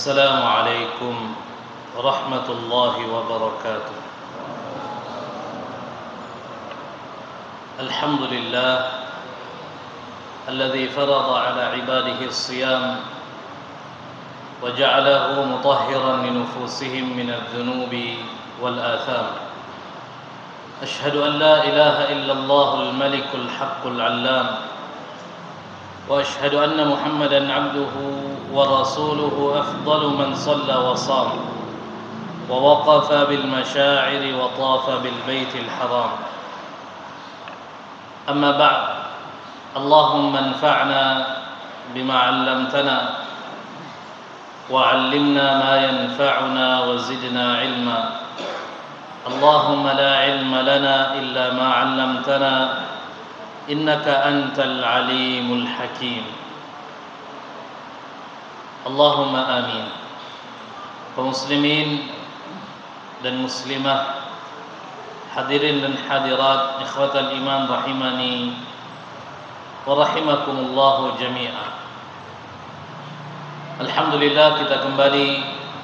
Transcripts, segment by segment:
السلام عليكم ورحمة الله وبركاته. الحمد لله الذي فرض على عباده الصيام وجعله مطهرا لنفوسهم من الذنوب والآثام. أشهد أن لا إله إلا الله الملك الحق العلام، وأشهد أن محمدا عبده ورسوله أفضل من صلى وصام ووقف بالمشاعر وطاف بالبيت الحرام. أما بعد، اللهم انفعنا بما علمتنا وعلمنا ما ينفعنا وزدنا علما. اللهم لا علم لنا إلا ما علمتنا إنك أنت العليم الحكيم. اللهم آمين. Kaum muslimin dan muslimah, hadirin dan hadirat, ikhwatal iman rahimani wa rahimakumullahu jami'an. Alhamdulillah, kita kembali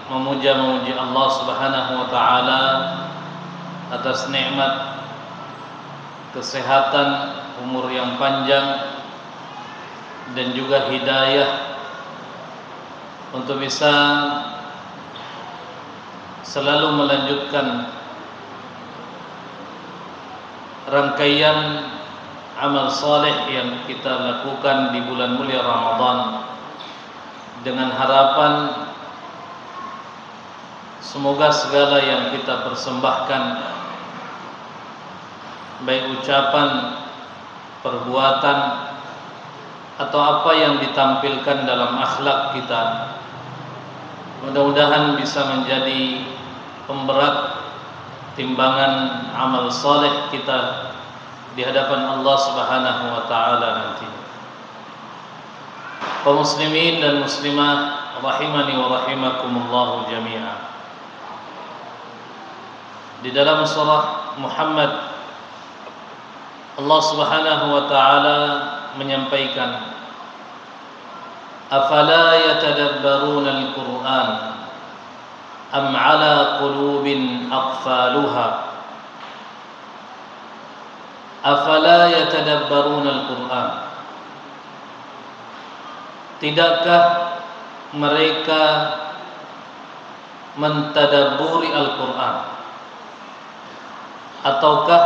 memuji Allah Subhanahu wa taala atas nikmat kesehatan, umur yang panjang, dan juga hidayah untuk bisa selalu melanjutkan rangkaian amal saleh yang kita lakukan di bulan mulia Ramadan, dengan harapan semoga segala yang kita persembahkan, baik ucapan, perbuatan, atau apa yang ditampilkan dalam akhlak kita, mudah-mudahan bisa menjadi pemberat timbangan amal saleh kita di hadapan Allah Subhanahu wa taala nanti. Kaum muslimin dan muslimah rahimani wa rahimakumullah jami'an. Di dalam surah Muhammad, Allah Subhanahu wa taala menyampaikan, afala yatadabbaruna al-Qur'an am 'ala qulubin aqfaluha. Afala yatadabbaruna al-Qur'an, tidakkah mereka mentadabburi Al-Qur'an, ataukah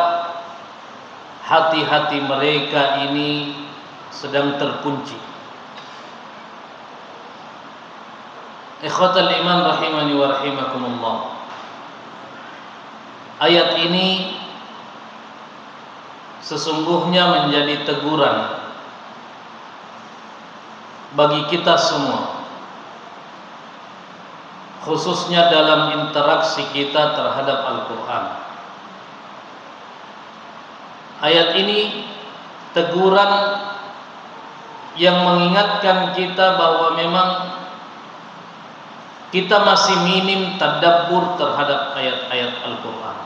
hati-hati mereka ini sedang terkunci? Ikhwatal iman rahimani wa rahimakumullah. Ayat ini sesungguhnya menjadi teguran bagi kita semua, khususnya dalam interaksi kita terhadap Al-Quran. Ayat ini teguran yang mengingatkan kita bahwa memang kita masih minim tadabbur terhadap ayat-ayat Al-Quran.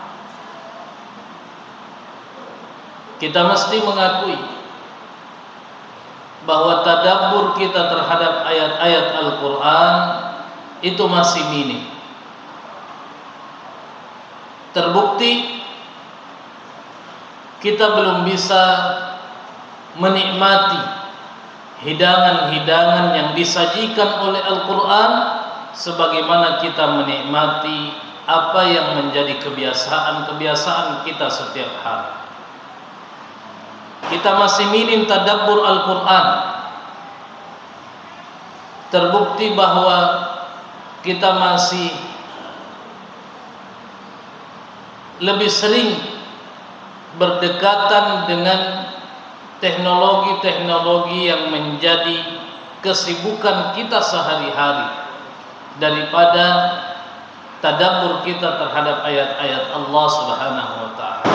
Kita mesti mengakui bahwa tadabbur kita terhadap ayat-ayat Al-Quran itu masih minim. Terbukti kita belum bisa menikmati hidangan-hidangan yang disajikan oleh Al-Quran sebagaimana kita menikmati apa yang menjadi kebiasaan kita setiap hari. Kita masih minim tadabbur Al-Quran. Terbukti bahwa kita masih lebih sering berdekatan dengan teknologi-teknologi yang menjadi kesibukan kita sehari-hari daripada tadabbur kita terhadap ayat-ayat Allah Subhanahu wa taala.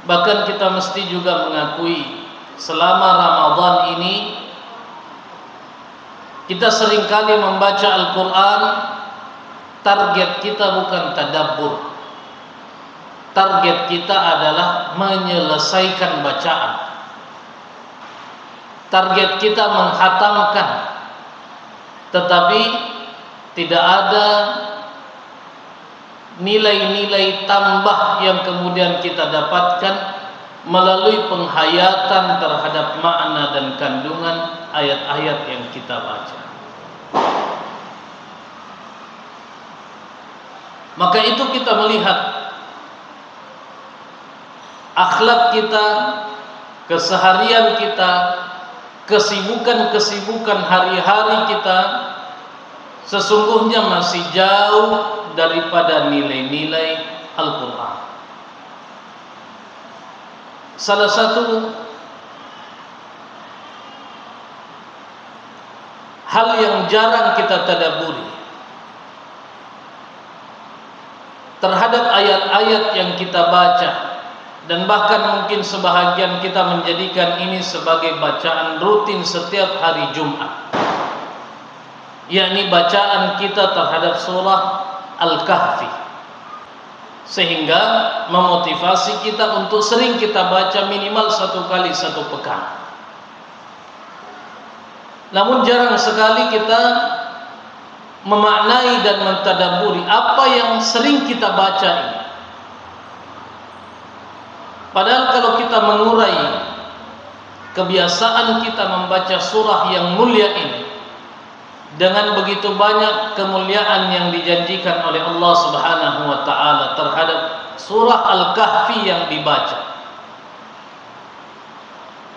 Bahkan kita mesti juga mengakui selama Ramadan ini kita seringkali membaca Al-Quran, target kita bukan tadabbur. Target kita adalah menyelesaikan bacaan. Target kita menghatamkan tetapi tidak ada nilai-nilai tambah yang kemudian kita dapatkan melalui penghayatan terhadap makna dan kandungan ayat-ayat yang kita baca. Maka itu kita melihat akhlak kita, keseharian kita, kesibukan-kesibukan hari-hari kita sesungguhnya masih jauh daripada nilai-nilai Al-Quran. Salah satu hal yang jarang kita tadabburi terhadap ayat-ayat yang kita baca, dan bahkan mungkin sebahagian kita menjadikan ini sebagai bacaan rutin setiap hari Jumat, yakni bacaan kita terhadap surah Al-Kahfi, sehingga memotivasi kita untuk sering kita baca minimal 1 kali 1 pekan. Namun jarang sekali kita memaknai dan mentadabburi apa yang sering kita baca ini. Padahal kalau kita mengurai kebiasaan kita membaca surah yang mulia ini, dengan begitu banyak kemuliaan yang dijanjikan oleh Allah Subhanahu wa taala terhadap surah Al-Kahfi yang dibaca,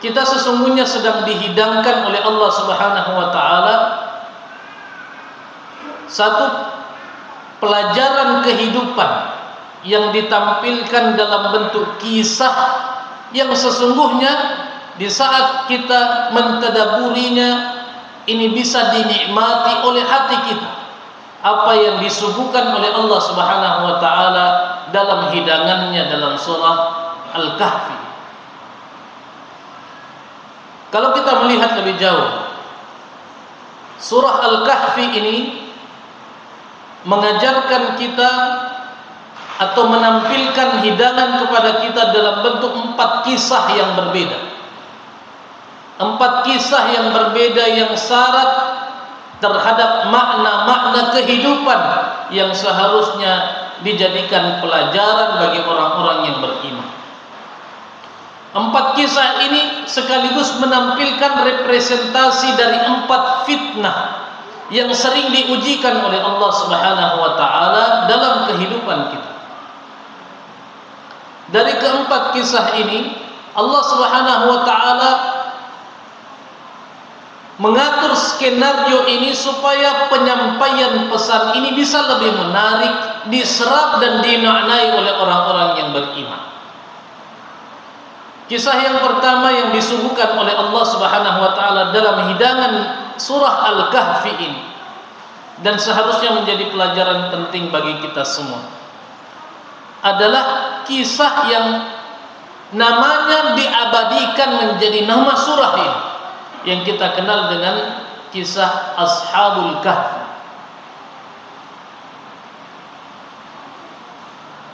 kita sesungguhnya sedang dihidangkan oleh Allah Subhanahu wa taala satu pelajaran kehidupan yang ditampilkan dalam bentuk kisah yang sesungguhnya di saat kita mentadabburinya ini bisa dinikmati oleh hati kita, apa yang disuguhkan oleh Allah Subhanahu wa taala dalam hidangannya dalam surah Al-Kahfi. Kalau kita melihat lebih jauh, surah Al-Kahfi ini mengajarkan kita atau menampilkan hidangan kepada kita dalam bentuk 4 kisah yang berbeda. 4 kisah yang berbeda yang syarat terhadap makna-makna kehidupan yang seharusnya dijadikan pelajaran bagi orang-orang yang beriman. 4 kisah ini sekaligus menampilkan representasi dari 4 fitnah yang sering diujikan oleh Allah Subhanahu wa taala dalam kehidupan kita. Dari keempat kisah ini, Allah Subhanahu wa taala mengatur skenario ini supaya penyampaian pesan ini bisa lebih menarik, diserap dan dimaknai oleh orang-orang yang beriman. Kisah yang pertama yang disuguhkan oleh Allah Subhanahu wa taala dalam hidangan surah Al-Kahfi ini, dan seharusnya menjadi pelajaran penting bagi kita semua, adalah kisah yang namanya diabadikan menjadi nama surah ini, yang kita kenal dengan kisah Ashabul Kahfi.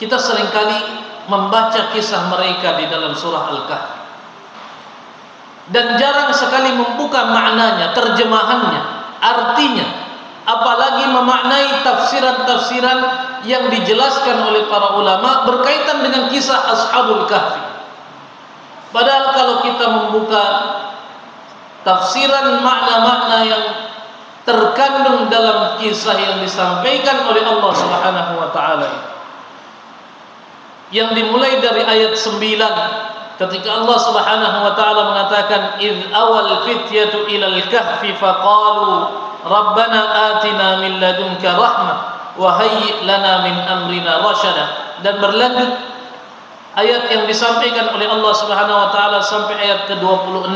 Kita seringkali membaca kisah mereka di dalam surah Al-Kahfi, dan jarang sekali membuka maknanya, terjemahannya, artinya, apalagi memaknai tafsiran-tafsiran yang dijelaskan oleh para ulama berkaitan dengan kisah Ashabul Kahfi. Padahal kalau kita membuka tafsiran makna-makna yang terkandung dalam kisah yang disampaikan oleh Allah Subhanahu wa taala, yang dimulai dari ayat 9 ketika Allah Subhanahu wa taala mengatakan id awal fityatu ilal kahfi faqalu rabbana atina min ladunka rahmah wa hayyi lana min amrina rasyada, dan berlanjut ayat yang disampaikan oleh Allah Subhanahu wa taala sampai ayat ke-26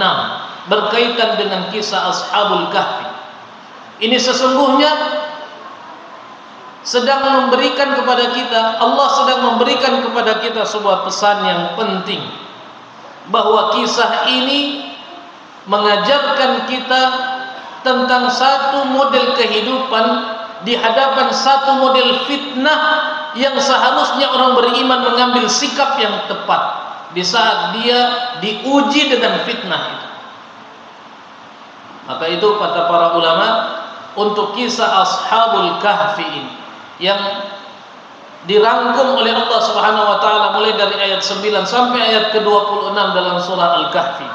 berkaitan dengan kisah Ashabul Kahfi. Ini sesungguhnya sedang memberikan kepada kita, Allah sedang memberikan kepada kita sebuah pesan yang penting, bahwa kisah ini mengajarkan kita tentang satu model kehidupan di hadapan satu model fitnah yang seharusnya orang beriman mengambil sikap yang tepat di saat dia diuji dengan fitnah itu. Maka itu kata para ulama, untuk kisah Ashabul Kahfi ini yang dirangkum oleh Allah Subhanahu wa taala mulai dari ayat 9 sampai ayat ke-26 dalam surah Al-Kahfi.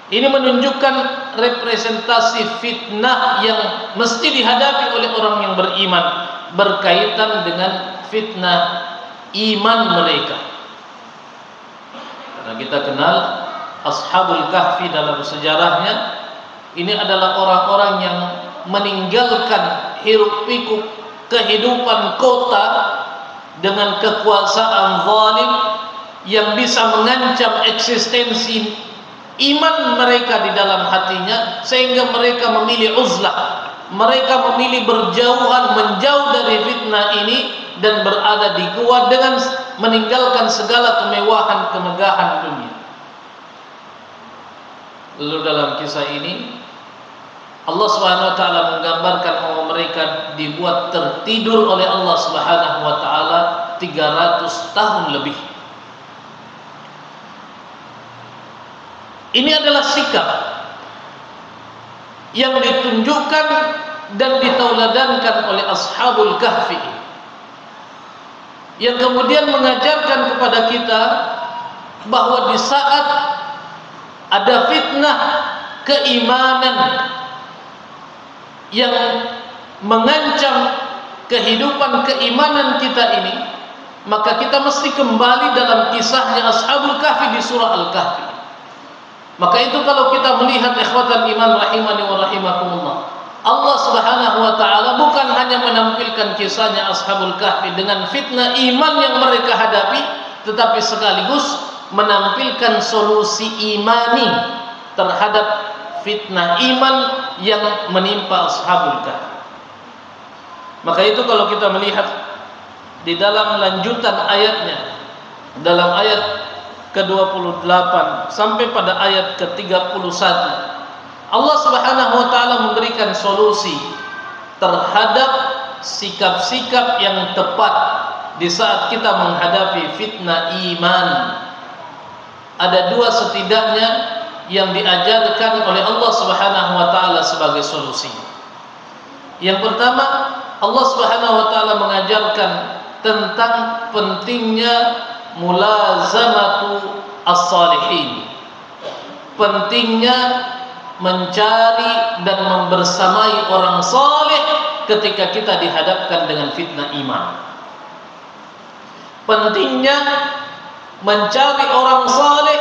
Ini menunjukkan representasi fitnah yang mesti dihadapi oleh orang yang beriman berkaitan dengan fitnah iman mereka. Karena kita kenal Ashabul Kahfi dalam sejarahnya, ini adalah orang-orang yang meninggalkan hiruk-pikuk kehidupan kota dengan kekuasaan zalim yang bisa mengancam eksistensi iman mereka di dalam hatinya, sehingga mereka memilih uzlah, mereka memilih berjauhan, menjauh dari fitnah ini dan berada di gua dengan meninggalkan segala kemewahan-kemegahan dunia. Lalu dalam kisah ini Allah Subhanahu wa taala menggambarkan bahwa mereka dibuat tertidur oleh Allah Subhanahu wa taala 300 tahun lebih. Ini adalah sikap yang ditunjukkan dan ditauladankan oleh Ashabul Kahfi, yang kemudian mengajarkan kepada kita bahwa di saat ada fitnah keimanan yang mengancam kehidupan keimanan kita ini, maka kita mesti kembali dalam kisahnya Ashabul Kahfi di surah Al-Kahfi. Maka itu kalau kita melihat ikhwatal iman rahimani wa rahimakumullah, Allah Subhanahu wa taala bukan hanya menampilkan kisahnya Ashabul Kahfi dengan fitnah iman yang mereka hadapi, tetapi sekaligus menampilkan solusi imani terhadap fitnah iman yang menimpa Ashabul Kahfi. Maka itu kalau kita melihat di dalam lanjutan ayatnya, dalam ayat ke-28 sampai pada ayat ke-31, Allah Subhanahu wa taala memberikan solusi terhadap sikap-sikap yang tepat di saat kita menghadapi fitnah iman. Ada dua setidaknya yang diajarkan oleh Allah Subhanahu wa taala sebagai solusi. Yang pertama, Allah Subhanahu wa taala mengajarkan tentang pentingnya mulazamatu as-salihin, pentingnya mencari dan membersamai orang saleh ketika kita dihadapkan dengan fitnah iman. Pentingnya mencari orang saleh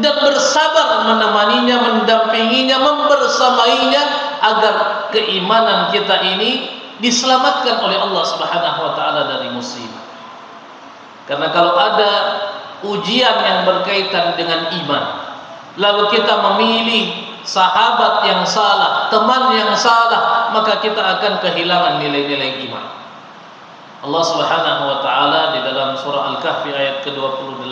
dan bersabar menemaninya, mendampinginya, membersamainya agar keimanan kita ini diselamatkan oleh Allah Subhanahu wa taala dari musibah. Karena kalau ada ujian yang berkaitan dengan iman, lalu kita memilih sahabat yang salah, teman yang salah, maka kita akan kehilangan nilai-nilai iman. Allah Subhanahu wa taala di dalam surah Al-Kahfi ayat ke-28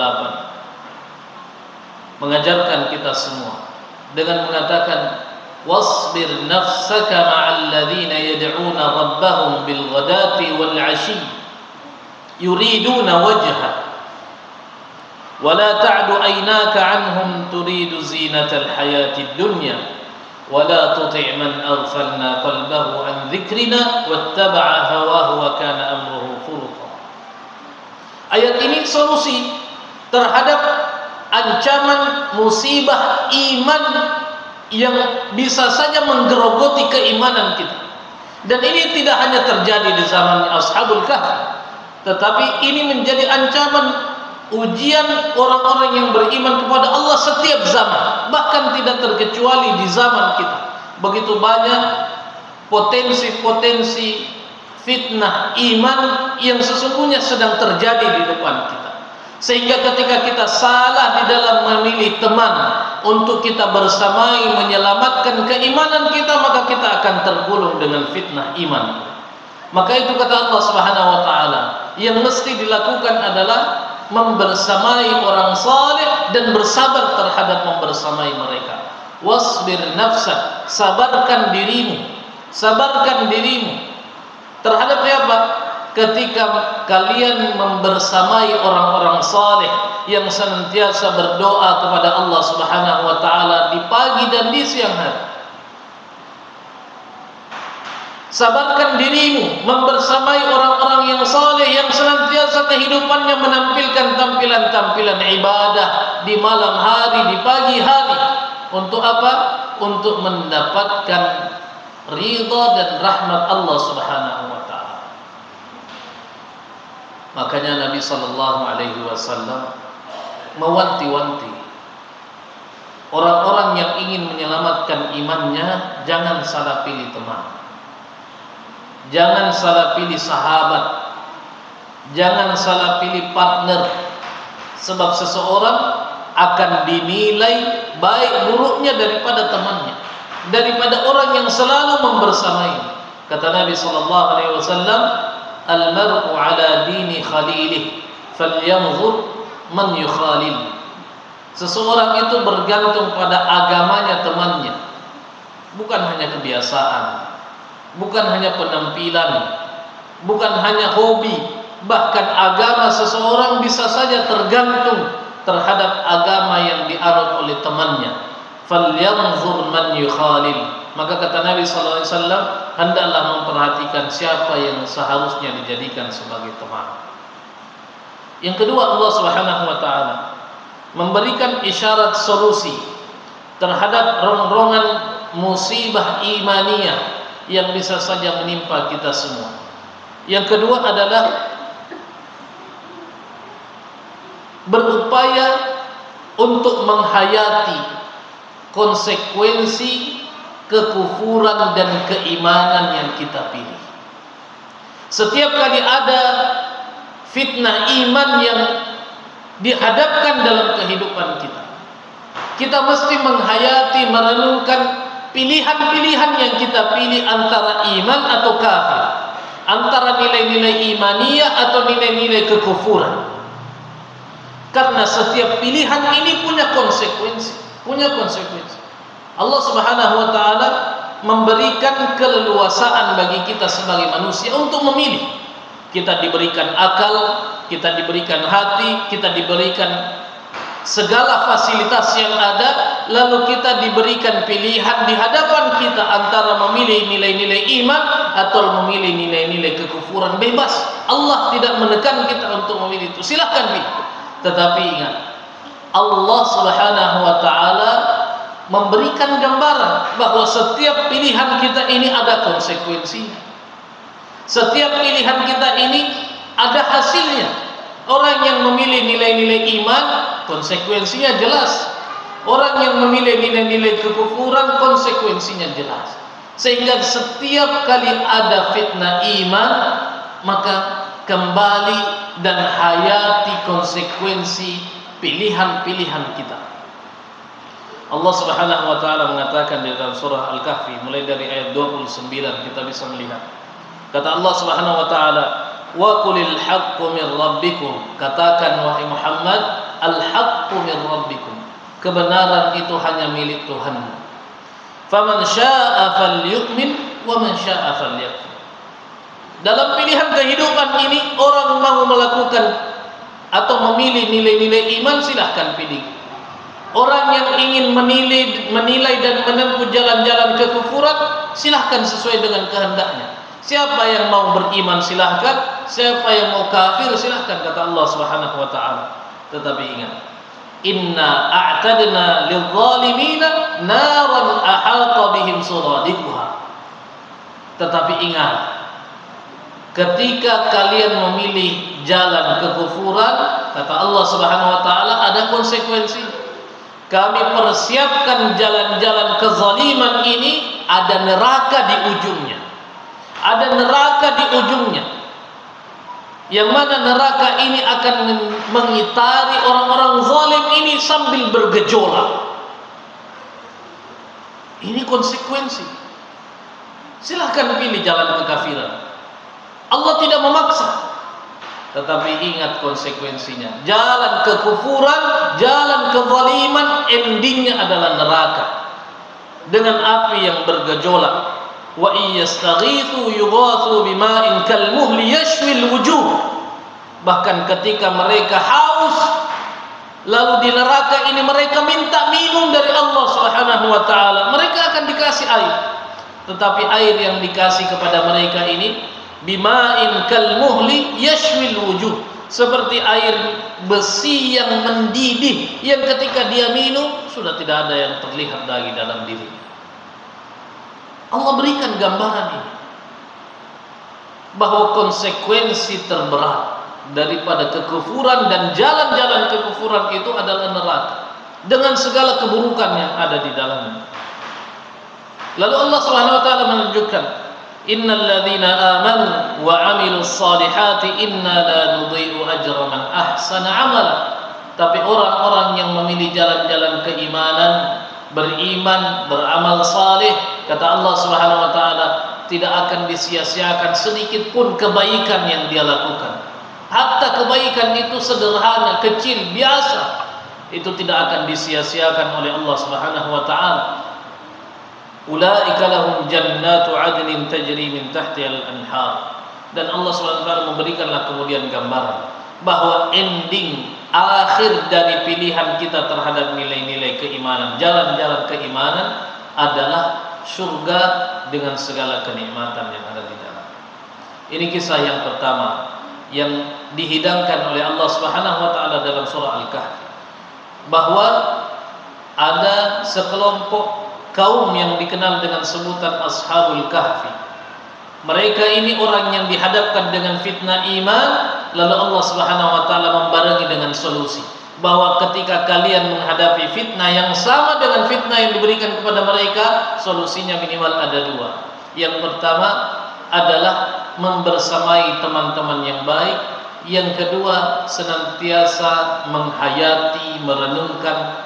mengajarkan kita semua dengan mengatakan, wasbir nafsaka ma'al ladzina yad'una rabbahum bil ghadati wal 'ashi yuriduna wajha wa la ta'du 'aynaka 'anhum turidu zinatal hayatid dunya wa la tuti' man aghfalna qalbahu an dzikrina wattaba'a hawahu wa kana amruhu furqa. Ayat ini solusi terhadap ancaman musibah iman yang bisa saja menggerogoti keimanan kita. Dan ini tidak hanya terjadi di zaman Ashabul Kahfi, tetapi ini menjadi ancaman ujian orang-orang yang beriman kepada Allah setiap zaman, bahkan tidak terkecuali di zaman kita. Begitu banyak potensi-potensi fitnah iman yang sesungguhnya sedang terjadi di depan kita. Sehingga ketika kita salah di dalam memilih teman untuk kita bersamai menyelamatkan keimanan kita, maka kita akan tergulung dengan fitnah iman. Maka itu kata Allah Subhanahu wa taala, yang mesti dilakukan adalah membersamai orang saleh dan bersabar terhadap membersamai mereka. Wasbir nafsak, sabarkan dirimu terhadap siapa? Ketika kalian membersamai orang-orang saleh yang senantiasa berdoa kepada Allah Subhanahu wa taala di pagi dan di siang hari. Sabarkan dirimu membersamai orang-orang yang saleh yang senantiasa kehidupannya menampilkan tampilan-tampilan ibadah di malam hari, di pagi hari. Untuk apa? Untuk mendapatkan ridha dan rahmat Allah Subhanahu wa taala. Makanya Nabi sallallahu alaihi wasallam mewanti-wanti orang-orang yang ingin menyelamatkan imannya, jangan salah pilih teman. Jangan salah pilih sahabat. Jangan salah pilih partner. Sebab seseorang akan dinilai baik buruknya daripada temannya, daripada orang yang selalu membersamai. Kata Nabi sallallahu alaihi wasallam, "Al-mar'u 'ala dini khalilih, falyanzur man yukhalil." Seseorang itu bergantung pada agamanya temannya. Bukan hanya kebiasaan, bukan hanya penampilan, bukan hanya hobi, bahkan agama seseorang bisa saja tergantung terhadap agama yang dianut oleh temannya. Falyanzur man yukhalil. Maka kata Nabi sallallahu alaihi wasallam, hendaklah memperhatikan siapa yang seharusnya dijadikan sebagai teman. Yang kedua, Allah Subhanahu wa taala memberikan isyarat solusi terhadap rongrongan musibah imaniyah yang bisa saja menimpa kita semua. Yang kedua adalah berupaya untuk menghayati konsekuensi kekufuran dan keimanan yang kita pilih. Setiap kali ada fitnah iman yang dihadapkan dalam kehidupan kita, kita mesti menghayati, merenungkan pilihan-pilihan yang kita pilih antara iman atau kafir, antara nilai-nilai imaniyah atau nilai-nilai kekufuran. Karena setiap pilihan ini punya konsekuensi. Allah Subhanahu wa taala memberikan keleluasaan bagi kita sebagai manusia untuk memilih. Kita diberikan akal, kita diberikan hati, kita diberikan segala fasilitas yang ada, lalu kita diberikan pilihan di hadapan kita antara memilih nilai-nilai iman atau memilih nilai-nilai kekufuran. Bebas. Allah tidak menekan kita untuk memilih itu. Silakan pilih. Tetapi ingat, Allah Subhanahu wa taala memberikan gambaran bahwa setiap pilihan kita ini ada konsekuensinya. Setiap pilihan kita ini ada hasilnya. Orang yang memilih nilai-nilai iman, konsekuensinya jelas. Orang yang memilih nilai-nilai kekufuran, konsekuensinya jelas. Sehingga setiap kali ada fitnah iman, maka kembali dan hayati konsekuensi pilihan-pilihan kita. Allah Subhanahu wa taala mengatakan di dalam surah Al-Kahfi mulai dari ayat 29 kita bisa melihat. Kata Allah Subhanahu wa taala, "Wa qulil haqqu min rabbikum." Katakan wahai Muhammad, al-haqqu min rabbikum. Kebenaran itu hanya milik Tuhan. Faman syaa'a falyu'min wa man syaa'a falyakfur. Dalam pilihan kehidupan ini, orang mau melakukan atau memilih nilai-nilai iman, silahkan pilih. Orang yang ingin menilai dan menempuh jalan-jalan kekufuran, silahkan sesuai dengan kehendaknya. Siapa yang mau beriman silahkan, siapa yang mau kafir silahkan, kata Allah Subhanahu wa taala. Tetapi ingat, inna a'tadna lidh-dhalimina naran ahata bihim suradiquha. Tetapi ingat, ketika kalian memilih jalan kekufuran, kata Allah Subhanahu wa taala, ada konsekuensi. Kami persiapkan jalan-jalan kezaliman ini, ada neraka di ujungnya. Ada neraka di ujungnya. Yang mana neraka ini akan mengitari orang-orang zalim ini sambil bergejolak. Ini konsekuensi. Silahkan pilih jalan kekafiran. Allah tidak memaksa, tetapi ingat konsekuensinya. Jalan kekufuran, jalan kezaliman, endingnya adalah neraka dengan api yang bergejolak. Wa iyastaghithu yughathu bima'in kalmuhli yashwil wujuh. Bahkan ketika mereka haus, lalu di neraka ini mereka minta minum dari Allah Subhanahu wa taala, mereka akan dikasih air. tetapi air yang dikasih kepada mereka ini bima'in kal muhli yashwil wujuh, seperti air besi yang mendidih, yang ketika dia minum sudah tidak ada yang terlihat lagi dalam diri. Allah berikan gambaran ini bahwa konsekuensi terberat daripada kekufuran dan jalan-jalan kekufuran itu adalah neraka dengan segala keburukan yang ada di dalamnya. Lalu Allah Subhanahu wa taala menunjukkan, innal ladzina amanu wa 'amilus salihati inna la nudhi'u ajra man ahsana 'amala. Tapi orang-orang yang memilih jalan-jalan keimanan, beriman, beramal saleh, kata Allah Subhanahu wa taala, tidak akan disia-siakan sedikit pun kebaikan yang dia lakukan. Hatta kebaikan itu sederhana, kecil, biasa, itu tidak akan disia-siakan oleh Allah Subhanahu wa taala. Ulaika lahum jannatu 'adnin tajri min tahtiha al-anhar. Dan Allah Subhanahu wa taala memberikanlah kemudian gambaran bahwa ending akhir dari pilihan kita terhadap nilai-nilai keimanan, jalan-jalan keimanan adalah surga dengan segala kenikmatan yang ada di dalam. Ini kisah yang pertama yang dihidangkan oleh Allah Subhanahu wa taala dalam surah Al-Kahfi, bahwa ada sekelompok kaum yang dikenal dengan sebutan Ashabul Kahfi. Mereka ini orang yang dihadapkan dengan fitnah iman, lalu Allah Subhanahu wa taala membarengi dengan solusi bahwa ketika kalian menghadapi fitnah yang sama dengan fitnah yang diberikan kepada mereka, solusinya minimal ada dua. Yang pertama adalah membersamai teman-teman yang baik. Yang kedua, senantiasa menghayati, merenungkan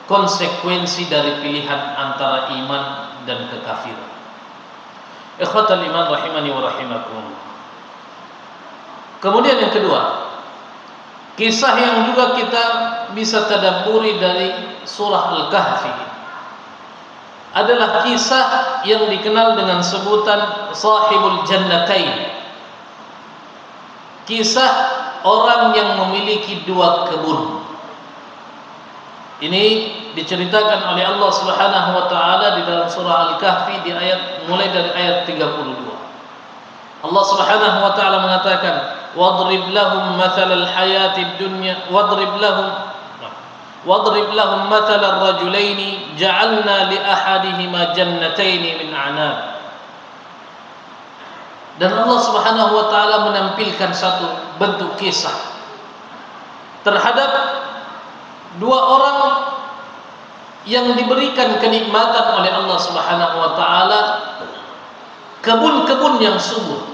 konsekuensi dari pilihan antara iman dan kekafiran. Ikhwatal iman rahimani wa rahimakum. Kemudian yang kedua, kisah yang juga kita bisa tadabburi dari surah Al-Kahfi adalah kisah yang dikenal dengan sebutan Sahibul Jannatain. Kisah orang yang memiliki dua kebun. Ini diceritakan oleh Allah Subhanahu wa taala di dalam surah Al-Kahfi mulai dari ayat 32. Allah Subhanahu wa taala mengatakan, "Wadrib lahum mathalal hayatid dunya wadrib lahum mathalal rajulaini ja'alna li ahadihima jannataini min 'anab." Dan Allah Subhanahu wa taala menampilkan satu bentuk kisah terhadap dua orang yang diberikan kenikmatan oleh Allah Subhanahu wa taala, kebun-kebun yang subur.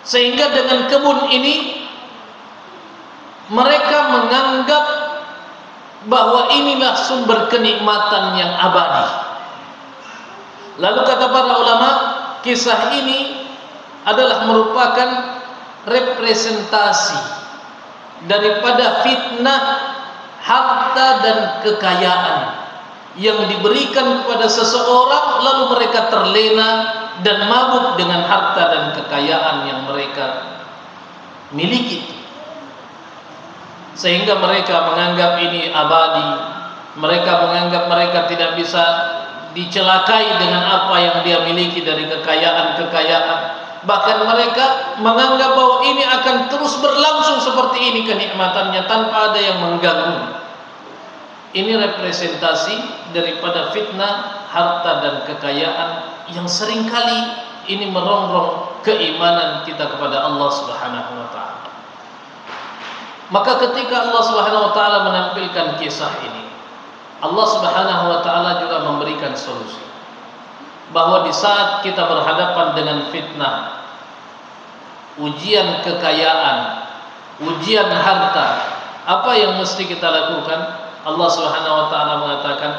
Sehingga dengan kebun ini mereka menganggap bahwa inilah sumber kenikmatan yang abadi. Lalu kata para ulama, kisah ini adalah merupakan representasi daripada fitnah harta dan kekayaan yang diberikan kepada seseorang, lalu mereka terlena dan mabuk dengan harta dan kekayaan yang mereka miliki, sehingga mereka menganggap ini abadi. Mereka menganggap mereka tidak bisa dicelakai dengan apa yang dia miliki dari kekayaan-kekayaan. Bahkan mereka menganggap bahwa ini akan terus berlangsung seperti ini kenikmatannya tanpa ada yang mengganggu. Ini representasi daripada fitnah harta dan kekayaan yang seringkali ini merongrong keimanan kita kepada Allah Subhanahu wa taala. Maka ketika Allah Subhanahu wa taala menampilkan kisah ini, Allah Subhanahu wa taala juga memberikan solusi bahwa di saat kita berhadapan dengan fitnah, ujian kekayaan, ujian harta, apa yang mesti kita lakukan? Allah Subhanahu wa taala mengatakan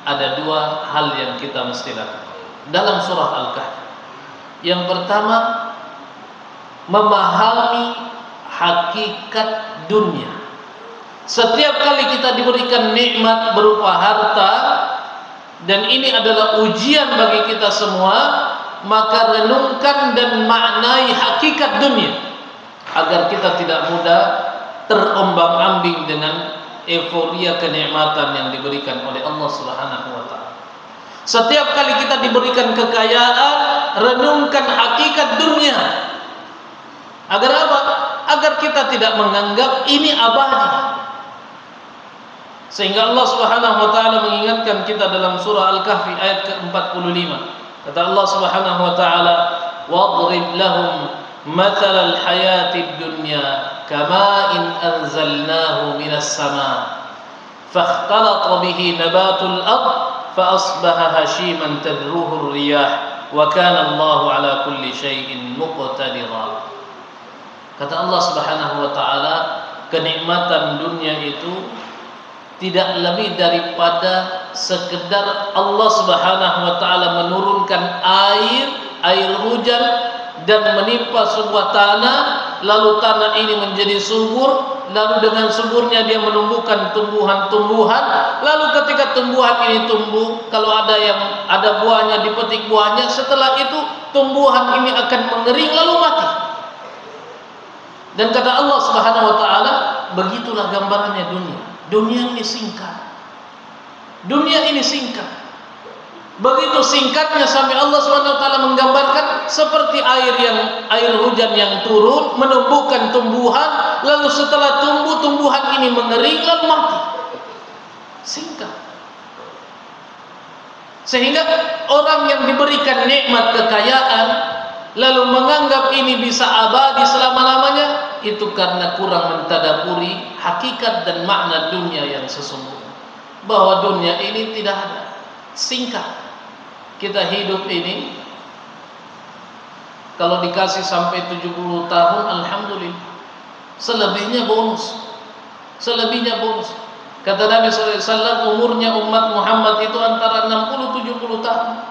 ada dua hal yang kita mesti lakukan dalam surah Al-Kahfi. Yang pertama, memahami hakikat dunia. Setiap kali kita diberikan nikmat berupa harta, dan ini adalah ujian bagi kita semua, maka renungkan dan maknai hakikat dunia agar kita tidak mudah terombang-ambing dengan euforia kenikmatan yang diberikan oleh Allah Subhanahu wa taala. Setiap kali kita diberikan kekayaan, renungkan hakikat dunia. Agar apa? Agar kita tidak menganggap ini abadi. Sehingga Allah Subhanahu wa taala mengingatkan kita dalam surah Al-Kahfi ayat ke-45. Kata Allah Subhanahu wa taala, "Wadrib lahum mathalal hayatid dunya kama'in anzalnahu minas sama' fakhtalata bihi nabatul ard فأصبح هشيما تذروه الرياح وكان الله على كل شيء مقتدرا." Kata Allah Subhanahu wa taala, kenikmatan dunia itu tidak lebih daripada sekedar Allah Subhanahu wa taala menurunkan air hujan dan menimpa sebuah tanah, lalu tanah ini menjadi subur. Lalu dengan suburnya dia menumbuhkan tumbuhan-tumbuhan. Lalu ketika tumbuhan ini tumbuh, kalau ada buahnya, dipetik buahnya. Setelah itu tumbuhan ini akan mengering lalu mati. Dan kata Allah Subhanahu wa taala, begitulah gambarannya dunia. Dunia ini singkat. Dunia ini singkat. Begitu singkatnya sampai Allah Subhanahu wa taala menggambarkan seperti air hujan yang turun menumbuhkan tumbuhan, lalu setelah tumbuhan ini mengering lalu mati. Singkat. Sehingga orang yang diberikan nikmat kekayaan lalu menganggap ini bisa abadi selama-lamanya, itu karena kurang mentadaburi hakikat dan makna dunia yang sesungguhnya. Bahwa dunia ini tidak ada, singkat. Kita hidup ini kalau dikasih sampai 70 tahun alhamdulillah. Selebihnya bonus. Selebihnya bonus. Kata Nabi SAW, umurnya umat Muhammad itu antara 60-70 tahun.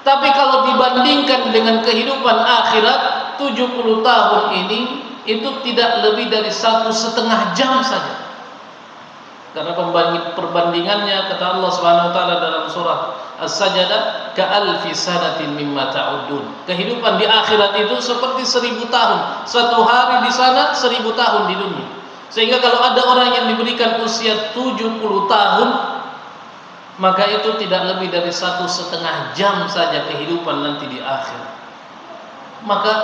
Tapi kalau dibandingkan dengan kehidupan akhirat, 70 tahun ini itu tidak lebih dari 1,5 jam saja. Karena perbandingannya kata Allah Subhanahu wa taala dalam surah As-Sajdah, ka'alfi sanatin mimma ta'udun. Kehidupan di akhirat itu seperti 1000 tahun. Satu hari di sana 1000 tahun di dunia. Sehingga kalau ada orang yang diberikan usia 70 tahun, maka itu tidak lebih dari 1,5 jam saja kehidupan nanti di akhirat. Maka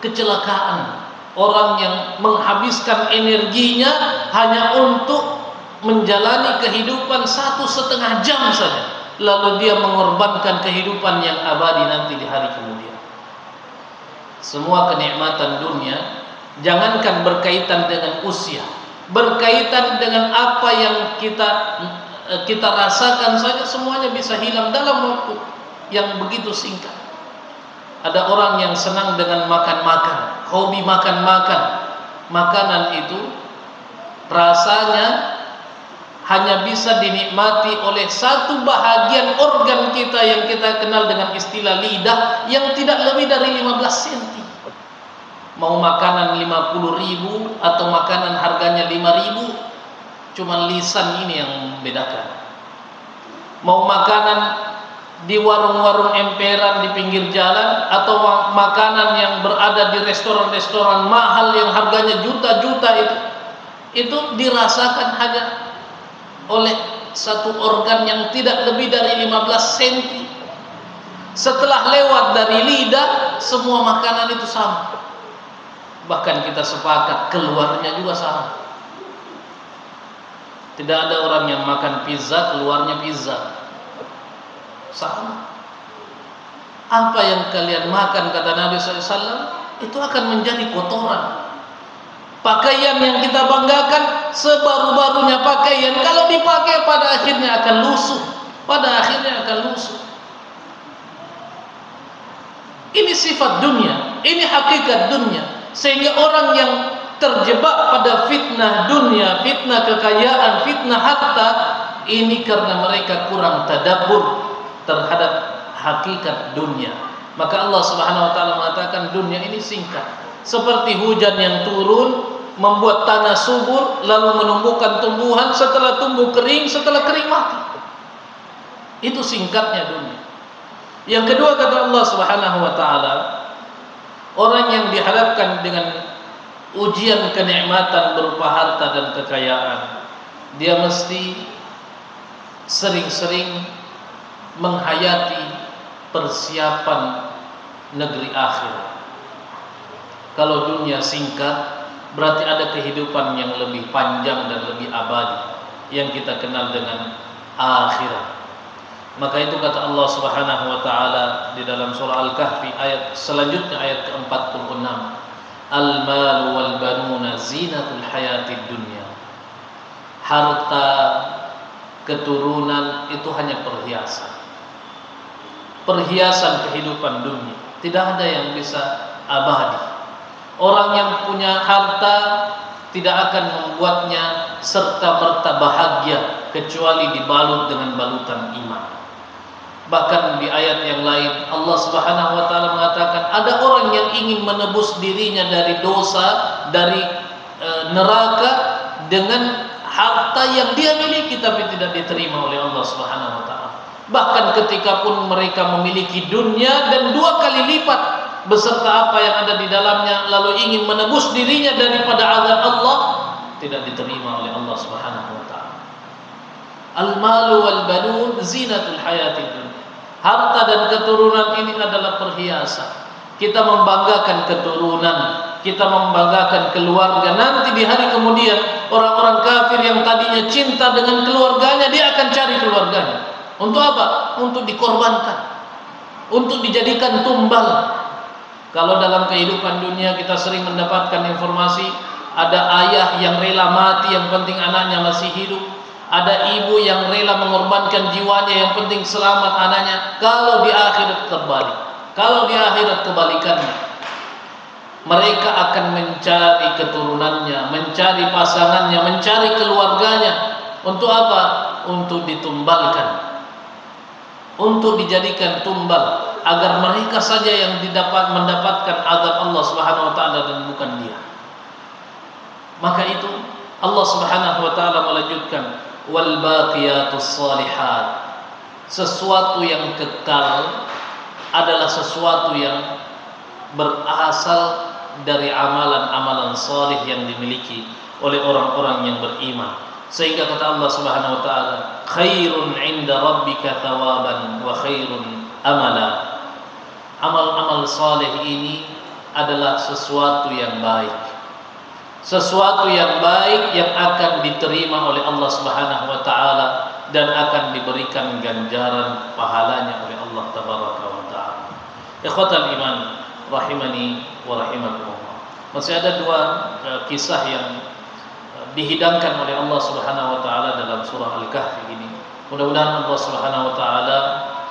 kecelakaan orang yang menghabiskan energinya hanya untuk menjalani kehidupan 1,5 jam saja, lalu dia mengorbankan kehidupan yang abadi nanti di hari kemudian. Semua kenikmatan dunia, jangankan berkaitan dengan usia, berkaitan dengan apa yang kita rasakan saja, semuanya bisa hilang dalam waktu yang begitu singkat. Ada orang yang senang dengan makan-makan, hobi makan-makan. Makanan itu rasanya hanya bisa dinikmati oleh satu bahagian organ kita yang kita kenal dengan istilah lidah, yang tidak lebih dari 15 cm. Mau makanan 50.000 atau makanan harganya 5.000, cuma lisan ini yang membedakan. Mau makanan di warung-warung emperan di pinggir jalan, atau makanan yang berada di restoran-restoran mahal yang harganya juta-juta, itu dirasakan hanya oleh satu organ yang tidak lebih dari 15 cm. Setelah lewat dari lidah, semua makanan itu sama. Bahkan kita sepakat keluarnya juga sama. Tidak ada orang yang makan pizza keluarnya pizza. Sama. Apa yang kalian makan, kata Nabi SAW, itu akan menjadi kotoran. Pakaian yang kita banggakan, sebaru-barunya pakaian, kalau dipakai pada akhirnya akan lusuh. Pada akhirnya akan lusuh. Ini sifat dunia, ini hakikat dunia. Sehingga orang yang terjebak pada fitnah dunia, fitnah kekayaan, fitnah harta, ini karena mereka kurang tadabbur terhadap hakikat dunia. Maka Allah Subhanahu wa taala mengatakan dunia ini singkat. Seperti hujan yang turun membuat tanah subur, lalu menumbuhkan tumbuhan, setelah tumbuh kering, setelah kering mati. Itu singkatnya dunia. Yang kedua, kata Allah Subhanahu wa taala, orang yang dihadapkan dengan ujian kenikmatan berupa harta dan kekayaan, dia mesti sering-sering menghayati persiapan negeri akhirat. Kalau dunia singkat, berarti ada kehidupan yang lebih panjang dan lebih abadi yang kita kenal dengan akhirat. Maka itu kata Allah Subhanahu wa taala di dalam surah Al-Kahfi ayat selanjutnya, ayat ke-46, al-malu wal banuna zinatul hayatid dunya. Harta, keturunan itu hanya perhiasan. Perhiasan kehidupan dunia. Tidak ada yang bisa abadi. Orang yang punya harta tidak akan membuatnya serta-merta bahagia kecuali dibalut dengan balutan iman. Bahkan di ayat yang lain Allah Subhanahu wa taala mengatakan ada orang yang ingin menebus dirinya dari dosa, dari neraka dengan harta yang dia miliki tapi tidak diterima oleh Allah Subhanahu wa taala. Bahkan ketika pun mereka memiliki dunia dan 2 kali lipat beserta apa yang ada di dalamnya, lalu ingin menebus dirinya daripada azab Allah, tidak diterima oleh Allah Subhanahu wa taala. Al-malu wal banun zinatul hayatid dunya. Harta dan keturunan ini adalah perhiasan. Kita membanggakan keturunan, kita membanggakan keluarga. Nanti di hari kemudian orang-orang kafir yang tadinya cinta dengan keluarganya, dia akan cari keluarganya. Untuk apa? Untuk dikorbankan, untuk dijadikan tumbal. Kalau dalam kehidupan dunia kita sering mendapatkan informasi, ada ayah yang rela mati yang penting anaknya masih hidup, ada ibu yang rela mengorbankan jiwanya yang penting selamat anaknya. Kalau di akhirat terbalik, kalau di akhirat kebalikannya, mereka akan mencari keturunannya, mencari pasangannya, mencari keluarganya. Untuk apa? Untuk ditumbalkan, untuk dijadikan tumbal, agar mereka saja yang mendapatkan azab Allah Subhanahu wa taala dan bukan dia. Maka itu Allah Subhanahu wa taala melanjutkan, wal baqiyatus shalihat. Sesuatu yang kekal adalah sesuatu yang berasal dari amalan-amalan salih yang dimiliki oleh orang-orang yang beriman. Sehingga kata Allah Subhanahu wa taala, khairun 'inda rabbika thawaban wa khairun amala. Amal-amal saleh ini adalah sesuatu yang baik. Sesuatu yang baik yang akan diterima oleh Allah Subhanahu wa taala dan akan diberikan ganjaran pahalanya oleh Allah tabaraka wa taala. Ikhwatal iman rahimani wa rahimakumullah. Masih ada 2 kisah yang dihidangkan oleh Allah Subhanahu wa taala dalam surah Al-Kahfi ini. Mudah-mudahan Allah Subhanahu wa taala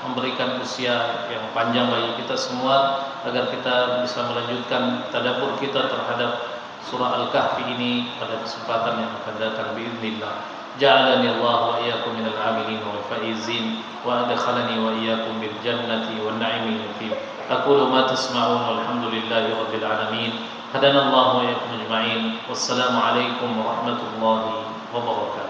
memberikan usia yang panjang bagi kita semua agar kita bisa melanjutkan tadabbur kita terhadap surah Al-Kahfi ini pada kesempatan yang akan datang biidznillah. Ja'alani Allah wa iyyakum minal 'amilin wal faizin wa adkhalani wa iyyakum bil jannati wan na'imil muqim. Aqulu ma tasma'un walhamdulillahi rabbil alamin. Hadana Allah wa iyyakum ajma'in. Wassalamu alaikum warahmatullahi wabarakatuh.